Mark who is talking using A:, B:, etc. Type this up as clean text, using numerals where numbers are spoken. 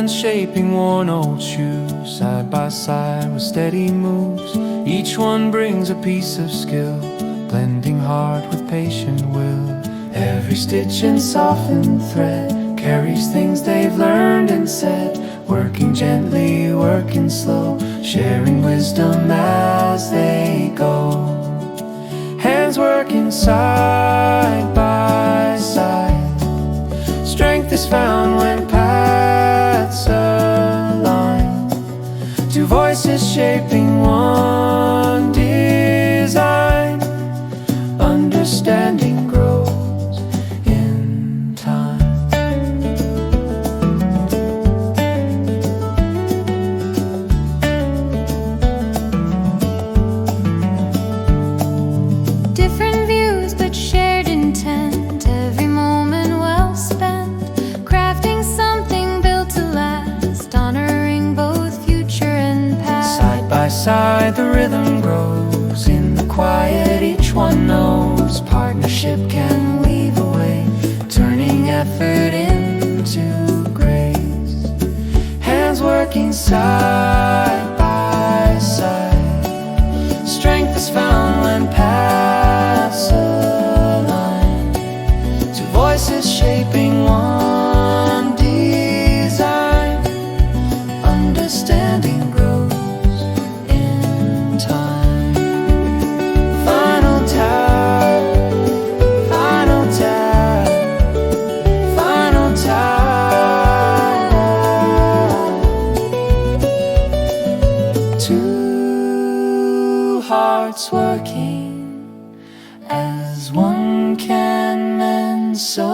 A: hands shaping worn old shoes, side by side with steady moves. Each one brings a piece of skill, blending heart with patient will. Every stitch and softened thread carries things they've learned and said, working gently, working slow, sharing wisdom as they go. Hands working side by side, strength is found when paths align. Two voices shaping one design. Understanding grows in time.
B: Different views but shared intent, every moment well spent, crafting something built to last, honoring both future and past.
A: Side by side the rhythm grows, in the quiet each one knows partnership can weave a way, turning effort into grace. Hands working side by side, strength is found when paths align. Two voices shaping one design. Understanding grows in time. Final tap, final tap, final tap. Two hearts working as one can mend so